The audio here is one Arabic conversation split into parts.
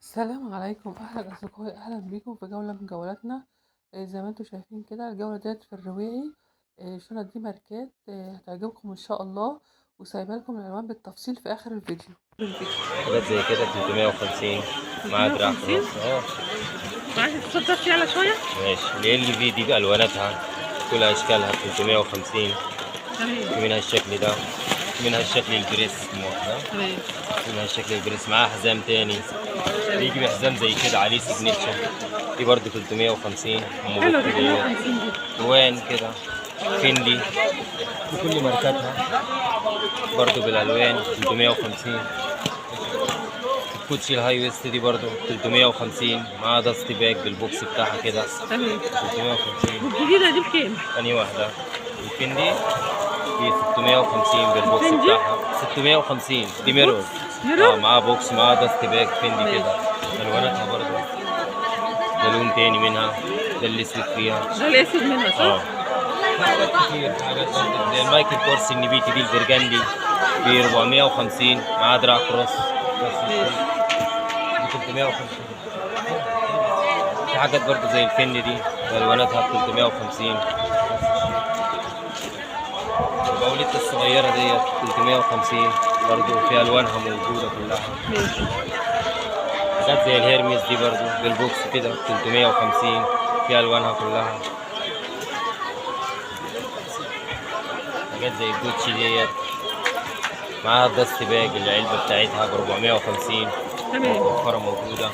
السلام عليكم، أهلا أصدقائي، أهلا بيكم في جولة من جولاتنا. زي ما انتم شايفين كده الجولة ديت في الرواعي. الشنط دي ماركات هتعجبكم إن شاء الله، وسايبه لكم العنوان بالتفصيل في آخر الفيديو. حاجات زي كده 350 مع دراع 350. كروس معلش تصدق يعلى شوية. ماشي. ال في دي بألواناتها كل أشكالها 350. تمام. في منها الشكل ده، في منها الشكل البريس ده، تمام. في منها الشكل البريس معاه حزام تاني بيجي بحزام زي كده عليه سيجنتشر. دي برضه 350. حلوة دي ديت 350 دي. ألوان كده فندي بكل ماركاتها برضه بالألوان 350. الكوتشي الهاي ويست دي برضو 350 مع داست باك بالبوكس بتاعها كده تمام. 350. والجديدة دي بكام؟ تاني واحدة الفندي دي 650 بالبوكس الفندي؟ بتاعها 650. دي ميرور. ميرور؟ معاها بوكس معاها داست باك فندي كده. الواناتها برضو ده لون تاني منها، ده الاسود فيها. ده الأسود منها صح؟ حاجات كتير، حاجات برضو زي المايكل كورس النبيتي دي البرجندي ب 450 مع دراع كروس ماشي. ب 350. في حاجات برضو زي الفن دي والواناتها ب 350. الباوليت الصغيرة ديت 350 برضو في الوانها موجودة كلها. ماشي. حاجات زي الهيرميس دي برضو بالبوكس كده 350 في الوانها كلها. حاجات زي الجوتشي ديت معاها الدست باج العلبة بتاعتها ب 450. تمام. متوفرة موجودة.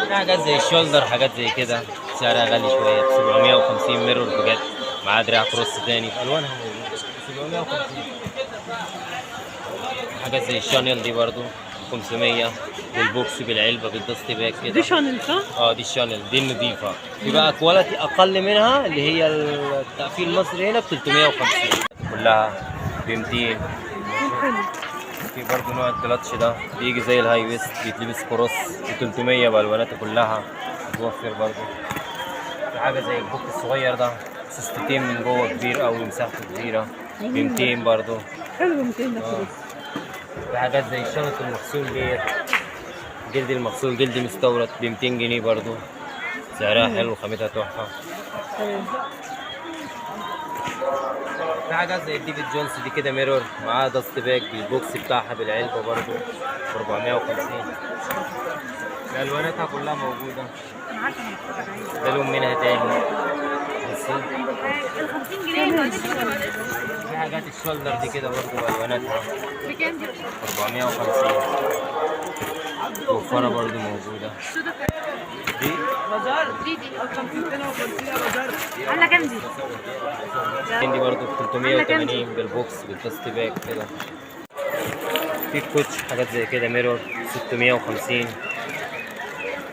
في حاجات زي الشولدر، حاجات زي كده سعرها غالي شوية ب 750 ميرور بجد مع دراع كروس تاني بألوانها موجودة 750. حاجات زي الشانيل دي برضو 500 بالبوكس بالعلبة بالدست باك كده. دي شانل صح؟ دي الشانيل دي النضيفة. في بقى كواليتي أقل منها اللي هي التقفيل المصري هنا ب 350 كلها ب 200. حلو. في برضه نوع الكلاتش ده بيجي زي الهاي ويست بيتلبس كروس ب 300 بألواناته كلها متوفر برضه. في حاجة زي البوك الصغير ده سيستتين من جوه كبير أوي مساحته كبيرة ب 200 برضه. حلو 200 ده كويس. في حاجات زي الشنط المغسول ديت جلد المغسول جلد مستورد ب 200 جنيه برضه سعرها حلو خامتها تحفة. تمام. في حاجات زي الديفيد جونز دي كده ميرور معاها داست باك بالبوكس بتاعها بالعلبة برضه ب 450. ألواناتها كلها موجودة. ده لون منها تاني بس. ال 50 جنيه في حاجات الشولدر دي كده برضه ألواناتها بكام دي؟ 450 متوفرة برضه موجودة. دي دي عاملة كام دي؟ دي برضه ب 380 بالبوكس بالدست باك كده. في كوتش حاجات زي كده ميرور 650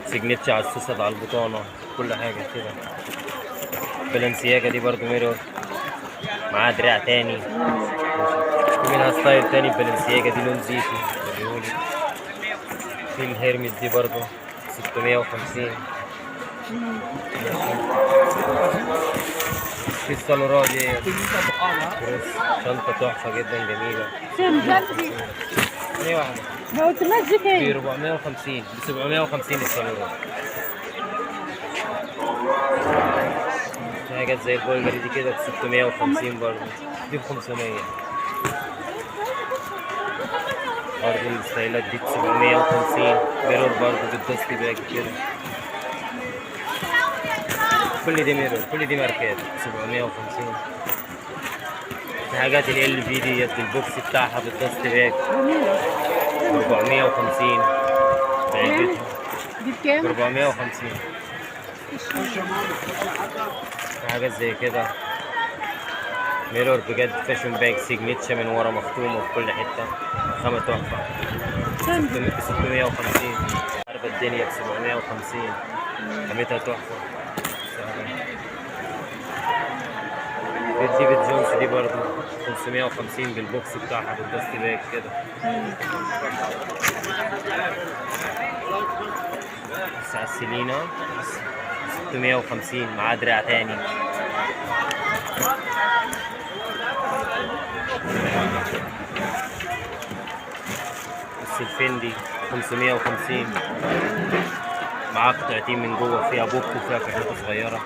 سيجنتشر على السوسد على البطانة كل حاجة كده. بلانسياجا دي برضه ميرور معاها دراع تاني. في منها ستايل تاني بلانسياجا دي لون زيتي وريهولي. في الهيرميس دي برضه 650. في السالورا دي شنطة تحفة جدا جميلة. ايه واحدة ما قلتلناش دي ب كام؟ 450 ب 750 السالورا. في حاجات زي البولجري دي كده ب 650 برضه دي ب 500. برضه الستايلات دي ب 750 ميرور برضه بالدست باك كده. كل دي ميرور كل دي ماركات 750. في حاجات ال في ديت بالبوكس بتاعها بالدست باك جميلة. 450 بعلبتها دي بكام؟ 450. في حاجات زي كده ميرور بجد فاشن باك سيجنتشر من ورا مختومة في كل حتة خامة تحفة ب 650. عارفة الدنيا ب 750 خامتها تحفة. في ديفيد جونز دي برضه 550 بالبوكس بتاعها بالدست باك كده. الساعة السيلينا 650 معاه دراع تاني. فندي 550. معاه قطعتين من جوه، فيها بوك وفيها كرنيطة صغيرة.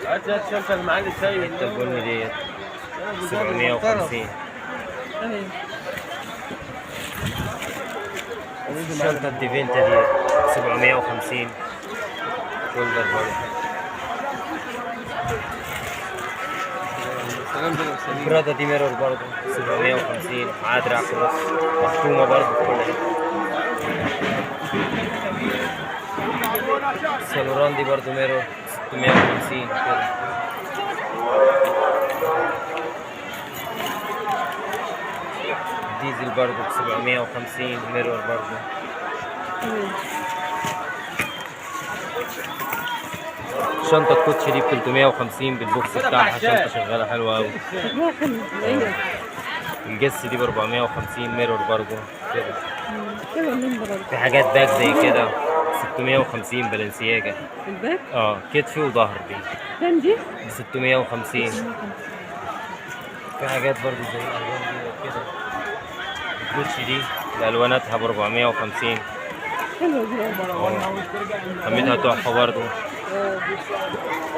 هات الشنطة اللي معاك السيد. الحتة البني ديت 750. الشنطة الديفينتا ديت 750 شولدر برضه. البرادا دي ميرور برضه 750، معاه دراع كروس مختومة برضه في كل حتة. السالوران دي برضه ميرور 650 كده. ديزل برضه ب750 ميرور برضه. شنطة الكوتشي دي ب350 بالبوكس بتاعها، شنطة شغالة حلوة أوي. الجس دي ب450 ميرور برضه كده. في حاجات باك زي كده 650 بالنسياجة. الباك كتفي وظهر دي كام دي؟ ب 650. في حاجات برضه زي الألوان دي كده. الكوتشي دي بألواناتها ب450. حلوة دي خامتها تحفة برضه.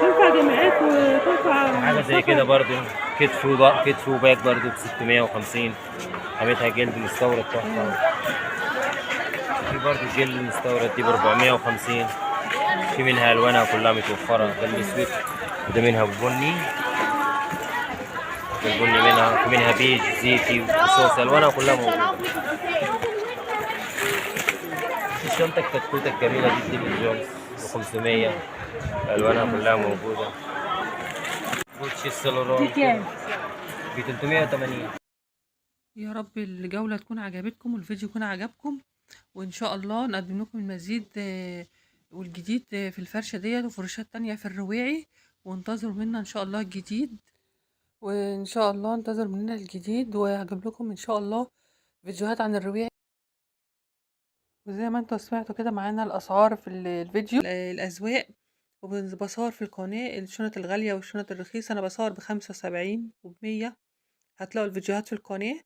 تنفع جامعات وتنفع حاجة زي كده برضه كتف وباك برضه ب 650. خامتها جلد مستورد تحفة. في برضه الجلد المستورد دي ب450. في منها ألوانها كلها متوفرة، ده الأسود وده منها بني، ده البني منها، في منها بيج زيتي وصوص، ألوانها كلها موجودة. الشنطة الكتكوتة الجميلة دي ديفيد جونز ب500، ألوانها كلها موجودة. جوتشي السالورون ب 380. يا رب الجولة تكون عجبتكم والفيديو يكون عجبكم، وإن شاء الله نقدم لكم المزيد والجديد في الفرشة ديت وفرشات تانية في الرواعي، وانتظروا منا إن شاء الله الجديد، وإن شاء الله انتظروا مننا الجديد، وهجيب لكم إن شاء الله فيديوهات عن الرواعي. وزي ما انتوا سمعتوا كده معانا الأسعار في الفيديو، الأذواق، وبصور في القناة الشنط الغالية والشنط الرخيصة. أنا بصور ب75 وب100، هتلاقوا الفيديوهات في القناة.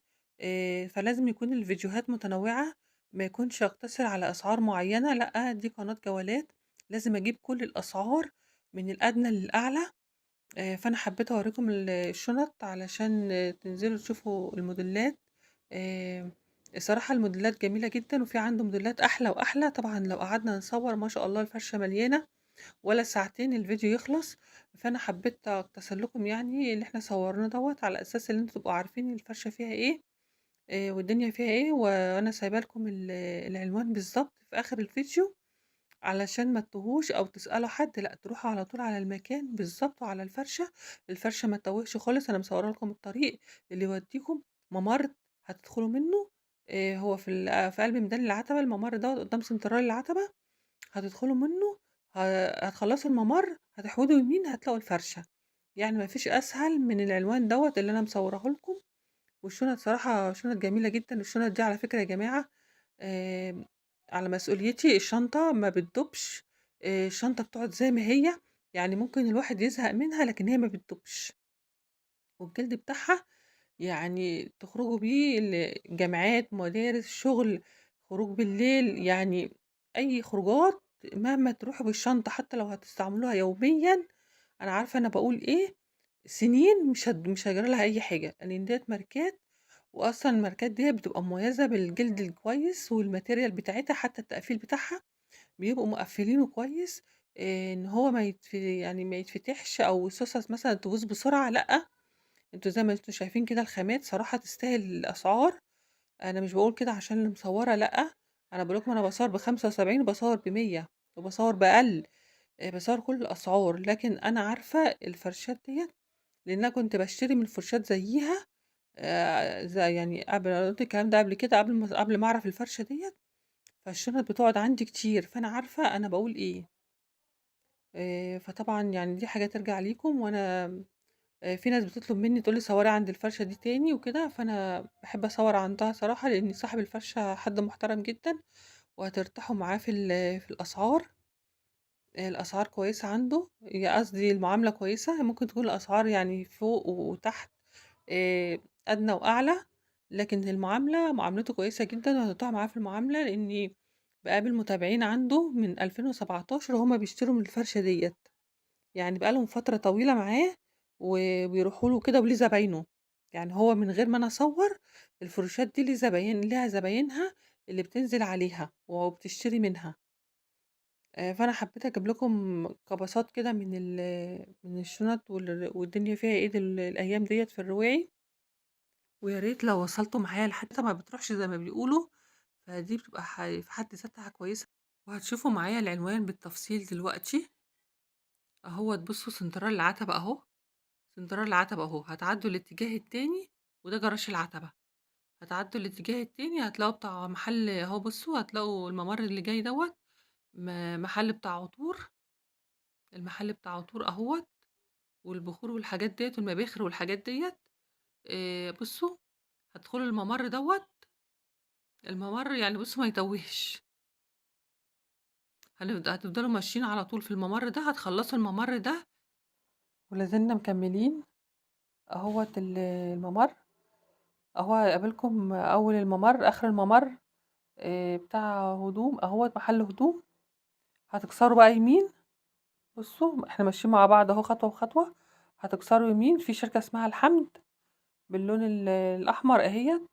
فلازم يكون الفيديوهات متنوعة، ما يكونش يقتصر على أسعار معينة، لأ دي قناة جولات، لازم أجيب كل الأسعار من الأدنى للأعلى. فأنا حبيت أوريكم الشنط علشان تنزلوا تشوفوا الموديلات. الصراحة الموديلات جميلة جدا، وفي عنده موديلات أحلى وأحلى. طبعا لو قعدنا نصور ما شاء الله الفرشة مليانة، ولا ساعتين الفيديو يخلص. فأنا حبيت أختصر لكم يعني اللي احنا صورناه دوت، على أساس إن انتوا تبقوا عارفين الفرشة فيها ايه، والدنيا فيها ايه. وأنا سايبه لكم العنوان بالظبط في آخر الفيديو، علشان ما تتوهوش أو تسألوا حد، لأ تروحوا على طول على المكان بالظبط وعلى الفرشة ما تتوهش خالص. أنا مصورة لكم الطريق اللي يوديكم ممر هتدخلوا منه. هو في قلب ميدان العتبة، الممر دوت قدام سنترال العتبة، هتدخلوا منه، هتخلصوا الممر هتحودوا يمين هتلاقوا الفرشة. يعني ما فيش أسهل من العنوان دوت اللي أنا مصوراه لكم. والشنط صراحة شنط جميلة جدا. الشنط دي على فكرة يا جماعة، آم، على مسؤوليتي، الشنطة ما بتدوبش. الشنطة بتقعد زي ما هي، يعني ممكن الواحد يزهق منها لكن هي ما بتدوبش. والجلد بتاعها يعني تخرجوا بيه الجامعات، مدارس، شغل، خروج بالليل، يعني أي خروجات مهما تروحوا بالشنطة حتى لو هتستعملوها يوميا، أنا عارفة أنا بقول إيه، سنين مش هيجرى لها أي حاجة، لأن ديت ماركات. وأصلا الماركات دي بتبقى مميزة بالجلد الكويس والماتيريال بتاعتها، حتى التقفيل بتاعها بيبقوا مقفلينه كويس. إن هو يعني ما يتفتحش أو الصوص مثلا تبوظ بسرعة، لأ. انتوا زي ما انتوا شايفين كده الخامات صراحة تستاهل الأسعار. أنا مش بقول كده عشان اللي مصورة، لأ، أنا بقول لكم أنا بصور ب75 وبصور ب100 وبصور بأقل. بصور كل الأسعار، لكن أنا عارفة الفرشات ديت لأن أنا كنت بشتري من الفرشات زيها. زي يعني قبل، أنا قلت الكلام ده قبل كده، قبل ما أعرف الفرشة ديت. فالشنط بتقعد عندي كتير، فأنا عارفة أنا بقول إيه. فطبعا يعني دي حاجة ترجع ليكم. وأنا في ناس بتطلب مني تقول لي صوري عند الفرشة دي تاني وكده، فأنا باحب أصور عندها صراحة، لإن صاحب الفرشة حد محترم جدًا، وهترتاحوا معاه في الأسعار. الأسعار كويسة عنده، قصدي المعاملة كويسة، ممكن تكون الأسعار يعني فوق وتحت، أدنى وأعلى. لكن المعاملة معاملته كويسة جدًا وهتقطعي معاه في المعاملة، لإني باقابل متابعين عنده من 2017 وهُم بيشتروا من الفرشة ديّة، يعني بقى لهم فترة طويلة معاه وبيروحوا له كده وليه زباينه، يعني هو من غير ما أنا أصوّر الفروشات دي ليها زباينها اللي بتنزل عليها وبتشتري منها. فأنا حبيت أجيب لكم قبسات كده من الشنط والدنيا فيها إيه الأيام ديّة في الرواعي، ويا ريت لو وصلتوا معايا لحتّة ما بتروحش زي ما بيقولوا، فدي بتبقى في حد ذاتها كويسة. وهتشوفوا معايا العنوان بالتفصيل دلوقتي، أهوّة بُصّوا سنترال العتبة أهو، سنترال العتبة أهو، هتعدّوا الاتجاه التاني وده جراج العتبة، هتعدّوا الاتجاه التاني هتلاقوا بتاع محل أهو بُصّوا هتلاقوا الممر اللي جاي دوّة محل بتاع عطور، المحل بتاع عطور أهوّة والبخور والحاجات ديّة والمباخر والحاجات ديّة، بُصّوا هتدخلوا الممر دوّة، الممر يعني بُصّوا ما يتوهش، هتفضلوا ماشيين على طول في الممر ده، هتخلّصوا الممر ده ولا زلنا مكمّلين أهوّة الممر، أهو هيقابلكم أول الممر، آخر الممر بتاع هدوم أهوّة محل هدوم، هتكسروا بقى يمين، بُصّوا إحنا ماشيين مع بعض أهو خطوة بخطوة، هتكسروا يمين في شركة اسمها الحمد باللون الأحمر أهيّة،